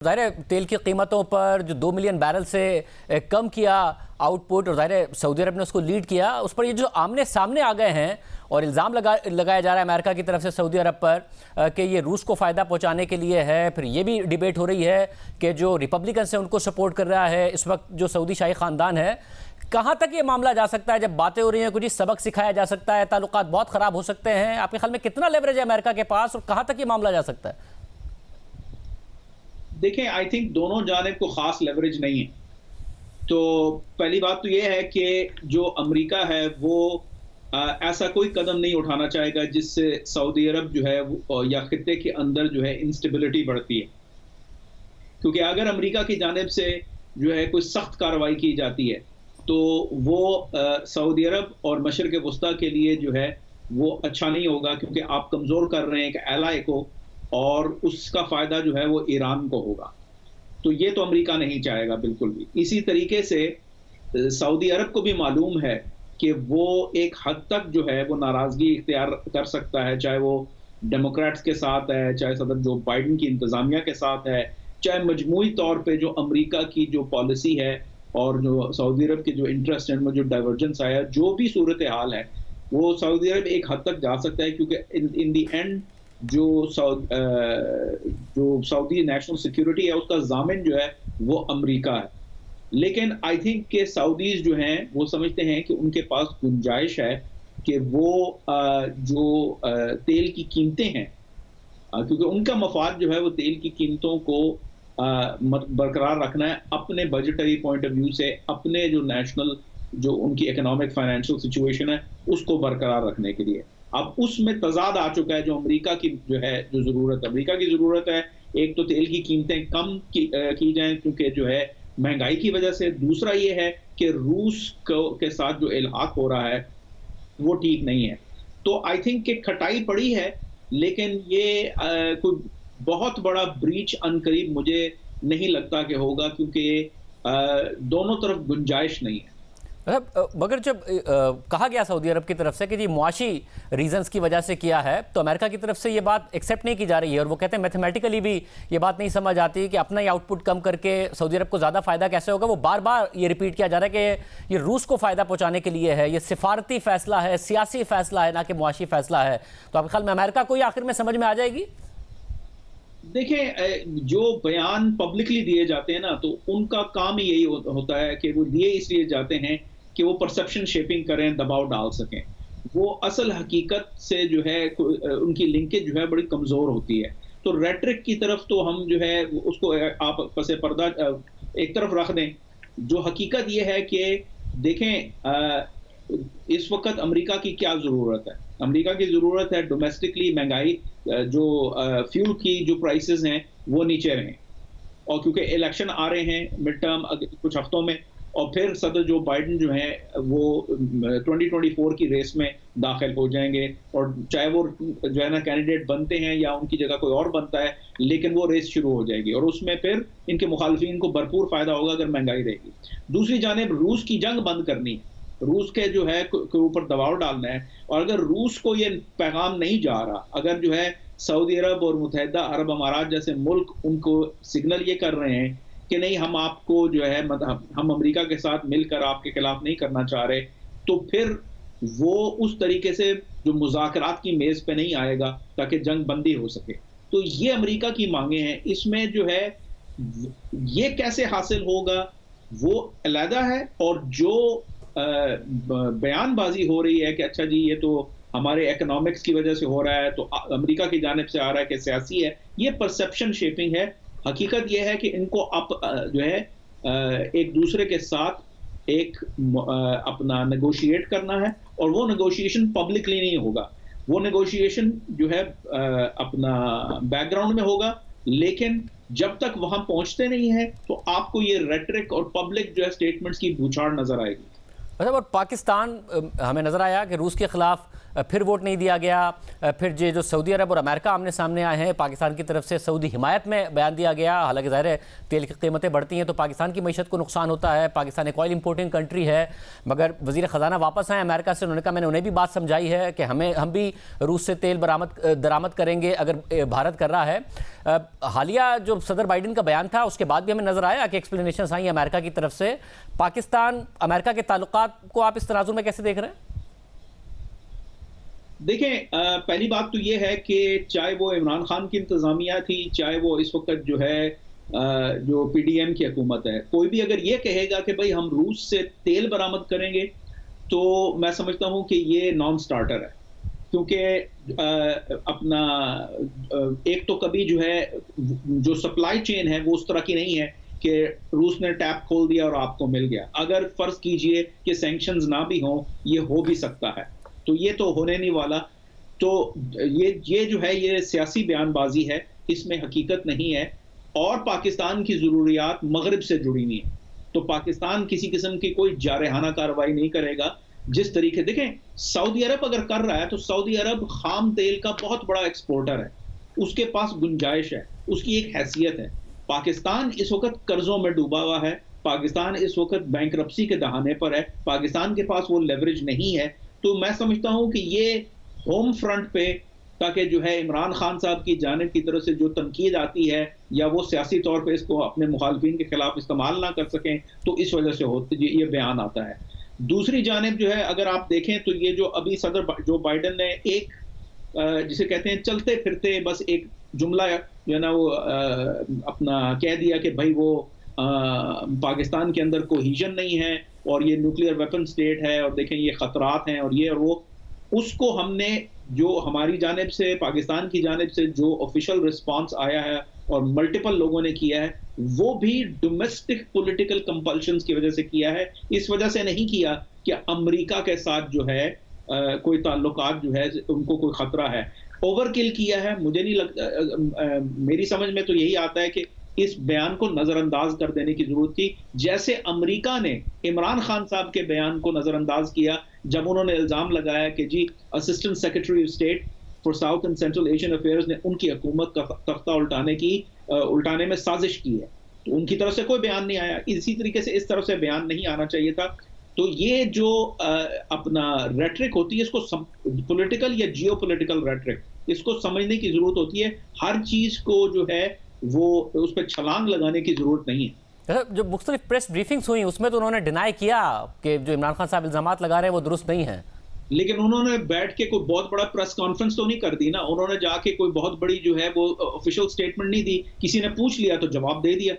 ज़ाहिर है तेल की कीमतों पर जो 2 मिलियन बैरल से कम किया आउटपुट, और ज़ाहिर है सऊदी अरब ने उसको लीड किया, उस पर ये जो आमने सामने आ गए हैं और इल्ज़ाम लगाया जा रहा है अमेरिका की तरफ से सऊदी अरब पर कि ये रूस को फ़ायदा पहुंचाने के लिए है। फिर ये भी डिबेट हो रही है कि जो रिपब्लिकन्स हैं उनको सपोर्ट कर रहा है इस वक्त जो सऊदी शाही ख़ानदान है। कहाँ तक ये मामला जा सकता है? जब बातें हो रही हैं कुछ सबक सिखाया जा सकता है, ताल्लुकात बहुत ख़राब हो सकते हैं। आपके ख्याल में कितना लेवरेज है अमेरिका के पास और कहाँ तक ये मामला जा सकता है? देखें, आई थिंक दोनों जानिब को खास लेवरेज नहीं है। तो पहली बात तो ये है कि जो अमेरिका है वो ऐसा कोई कदम नहीं उठाना चाहेगा जिससे सऊदी अरब जो है या खित्ते के अंदर जो है इंस्टेबिलिटी बढ़ती है, क्योंकि अगर अमेरिका की जानिब से जो है कोई सख्त कार्रवाई की जाती है तो वो सऊदी अरब और मशरिक़ वस्ता के लिए जो है वो अच्छा नहीं होगा, क्योंकि आप कमज़ोर कर रहे हैं एक एलाय को और उसका फ़ायदा जो है वो ईरान को होगा। तो ये तो अमेरिका नहीं चाहेगा बिल्कुल भी। इसी तरीके से सऊदी अरब को भी मालूम है कि वो एक हद तक जो है वो नाराज़गी इख्तियार कर सकता है, चाहे वो डेमोक्रेट्स के साथ है, चाहे सदर जो बाइडन की इंतज़ामिया के साथ है, चाहे मजमूई तौर पे जो अमेरिका की जो पॉलिसी है और जो सऊदी अरब के जो इंटरेस्ट में जो डाइवर्जेंस आया, जो भी सूरत हाल है वो सऊदी अरब एक हद तक जा सकता है, क्योंकि इन दी एंड जो सऊदी नेशनल सिक्योरिटी है उसका ज़ामिन जो है वो अमेरिका है। लेकिन आई थिंक कि सऊदीज़ जो हैं वो समझते हैं कि उनके पास गुंजाइश है कि वो जो तेल की कीमतें हैं, क्योंकि उनका मफाद जो है वो तेल की कीमतों को बरकरार रखना है अपने बजटरी पॉइंट ऑफ व्यू से, अपने जो नेशनल जो उनकी इकोनॉमिक फाइनेंशियल सिचुएशन है उसको बरकरार रखने के लिए। अब उसमें तजाद आ चुका है। जो अमेरिका की जो है जो ज़रूरत अमेरिका की ज़रूरत है, एक तो तेल की कीमतें कम की जाएं क्योंकि जो है महंगाई की वजह से, दूसरा ये है कि रूस के साथ जो इल्हाक हो रहा है वो ठीक नहीं है। तो आई थिंक कि खटाई पड़ी है, लेकिन ये कोई बहुत बड़ा ब्रीच अनकरीब मुझे नहीं लगता कि होगा, क्योंकि दोनों तरफ गुंजाइश नहीं है। मगर जब कहा गया सऊदी अरब की तरफ से कि जी मुआशी रीजंस की वजह से किया है, तो अमेरिका की तरफ से ये बात एक्सेप्ट नहीं की जा रही है और वो कहते हैं मैथमेटिकली भी ये बात नहीं समझ आती कि अपना ही आउटपुट कम करके सऊदी अरब को ज़्यादा फ़ायदा कैसे होगा। वो बार बार ये रिपीट किया जा रहा है कि ये रूस को फ़ायदा पहुँचाने के लिए है, ये सिफारती फ़ैसला है, सियासी फ़ैसला है, ना कि मुआशी फ़ैसला है। तो आपके ख्याल में अमेरिका को ये आखिर में समझ में आ जाएगी? देखें, जो बयान पब्लिकली दिए जाते हैं ना, तो उनका काम ही यही होता है कि वो दिए इसलिए जाते हैं कि वो परसेप्शन शेपिंग करें, दबाव डाल सकें। वो असल हकीकत से जो है उनकी लिंकेज जो है बड़ी कमज़ोर होती है। तो रेटरिक की तरफ तो हम जो है उसको आप पसे पर्दा एक तरफ रख दें। जो हकीकत ये है कि देखें, इस वक्त अमेरिका की क्या ज़रूरत है? अमेरिका की ज़रूरत है डोमेस्टिकली महंगाई, जो फ्यूल की जो प्राइसेस हैं वो नीचे रहें, और क्योंकि इलेक्शन आ रहे हैं मिड टर्म कुछ हफ्तों में, और फिर सदर जो बाइडन जो हैं वो 2024 की रेस में दाखिल हो जाएंगे, और चाहे वो जो है ना कैंडिडेट बनते हैं या उनकी जगह कोई और बनता है, लेकिन वो रेस शुरू हो जाएगी और उसमें फिर इनके मुखालफिन को भरपूर फ़ायदा होगा अगर महंगाई रहेगी। दूसरी जानिब रूस की जंग बंद करनी है, रूस के जो है के ऊपर दबाव डालना है, और अगर रूस को ये पैगाम नहीं जा रहा, अगर जो है सऊदी अरब और मुत्तहिदा अरब अमारात जैसे मुल्क उनको सिग्नल ये कर रहे हैं कि नहीं, हम आपको जो है हम अमेरिका के साथ मिलकर आपके खिलाफ नहीं करना चाह रहे, तो फिर वो उस तरीके से जो मुज़ाकरात की मेज़ पे नहीं आएगा ताकि जंग बंदी हो सके। तो ये अमेरिका की मांगे हैं। इसमें जो है ये कैसे हासिल होगा वो अलहदा है, और जो बयानबाजी हो रही है कि अच्छा जी ये तो हमारे इकोनॉमिक्स की वजह से हो रहा है, तो अमेरिका की जानिब से आ रहा है कि सियासी है, ये परसेप्शन शेपिंग है। हकीकत यह है कि इनको जो है एक दूसरे के साथ एक अपना नेगोशिएट करना है, और वो नेगोशिएशन पब्लिकली नहीं होगा। वो नेगोशिएशन जो है अपना बैकग्राउंड में होगा, लेकिन जब तक वहां पहुंचते नहीं है तो आपको ये रेटरिक और पब्लिक जो है स्टेटमेंट्स की बौछार नजर आएगी। मतलब और पाकिस्तान, हमें नज़र आया कि रूस के ख़िलाफ़ फिर वोट नहीं दिया गया। फिर जो सऊदी अरब और अमेरिका आमने सामने आए हैं, पाकिस्तान की तरफ से सऊदी हिमायत में बयान दिया गया। हालांकि ज़ाहिर है तेल की कीमतें बढ़ती हैं तो पाकिस्तान की मईशत को नुकसान होता है, पाकिस्तान एक ऑयल इंपोर्टिंग कंट्री है। मगर वज़ीर ख़जाना वापस आए अमेरिका से, उन्होंने कहा, मैंने उन्हें भी बात समझाई है कि हम भी रूस से तेल दरामद करेंगे अगर भारत कर रहा है। हालिया जो सदर बाइडन का बयान था उसके बाद भी हमें नजर आया कि एक्सप्लेनेशन आई अमेरिका की तरफ से। पाकिस्तान अमेरिका के ताल्लुकात को आप इस तराजू में कैसे देख रहे हैं? देखें, पहली बात तो ये है कि चाहे वो इमरान खान की इंतजामिया थी, चाहे वो इस वक्त जो है जो पीडीएम की हुकूमत है, कोई भी अगर ये कहेगा कि भाई हम रूस से तेल बरामद करेंगे, तो मैं समझता हूं कि ये नॉन स्टार्टर है। क्योंकि अपना एक तो कभी जो है जो सप्लाई चेन है वो उस तरह की नहीं है कि रूस ने टैप खोल दिया और आपको मिल गया। अगर फर्ज कीजिए कि सैंक्शंस ना भी हों, ये हो भी सकता है, तो ये तो होने नहीं वाला। तो ये जो है ये सियासी बयानबाजी है, इसमें हकीकत नहीं है। और पाकिस्तान की ज़रूरियात मगरिब से जुड़ी हुई है, तो पाकिस्तान किसी किस्म की कोई जारहाना कार्रवाई नहीं करेगा। जिस तरीके देखें, सऊदी अरब अगर कर रहा है तो सऊदी अरब खाम तेल का बहुत बड़ा एक्सपोर्टर है, उसके पास गुंजाइश है, उसकी एक हैसियत है। पाकिस्तान इस वक्त कर्जों में डूबा हुआ है, पाकिस्तान इस वक्त बैंकरप्सी के दहाने पर है, पाकिस्तान के पास वो लेवरेज नहीं है। तो मैं समझता हूं कि ये होम फ्रंट पे, ताकि जो है इमरान खान साहब की जानिब की तरफ से जो तनकीद आती है या वो सियासी तौर पे इसको अपने मुखालफिन के खिलाफ इस्तेमाल ना कर सकें, तो इस वजह से ये बयान आता है। दूसरी जानिब जो है अगर आप देखें तो ये जो अभी सदर जो बाइडन ने एक जिसे कहते हैं चलते फिरते बस एक जुमला जो है ना वो अपना कह दिया कि भाई वो पाकिस्तान के अंदर कोहिजन नहीं है और ये न्यूक्लियर वेपन स्टेट है और देखें ये खतरात हैं और ये और वो, उसको हमने जो हमारी जानिब से पाकिस्तान की जानिब से जो ऑफिशियल रिस्पांस आया है और मल्टीपल लोगों ने किया है, वो भी डोमेस्टिक पॉलिटिकल कंपल्शंस की वजह से किया है। इस वजह से नहीं किया कि अमेरिका के साथ जो है कोई ताल्लुकात जो है उनको कोई खतरा है। ओवरकिल किया है, मुझे नहीं लगता, मेरी समझ में तो यही आता है कि इस बयान को नजरअंदाज कर देने की जरूरत थी, जैसे अमेरिका ने इमरान खान साहब के बयान को नजरअंदाज किया जब उन्होंने इल्जाम लगाया कि जी assistant secretary of state for south and central Asian affairs ने उनकी हुकूमत का तख्ता उल्टाने में साजिश की है। तो उनकी तरफ से कोई बयान नहीं आया। इसी तरीके से इस तरफ से बयान नहीं आना चाहिए था। तो ये जो अपना रेटरिक होती है, इसको पॉलिटिकल या जियो पॉलिटिकल रेटरिक, इसको समझने की जरूरत होती है। हर चीज को जो है वो उस पर छलांग लगाने की जरूरत नहीं है। जो मुख्तलिफ प्रेस ब्रीफिंग्स हुई उसमें तो उन्होंने डिनाई किया कि जो इमरान खान साहब इल्जामात लगा रहे हैं वो दुरुस्त नहीं है, लेकिन उन्होंने बैठ के कोई बहुत बड़ा प्रेस कॉन्फ्रेंस तो नहीं कर दी ना। उन्होंने जाके कोई बहुत बड़ी जो है वो ऑफिशियल स्टेटमेंट नहीं दी, किसी ने पूछ लिया तो जवाब दे दिया।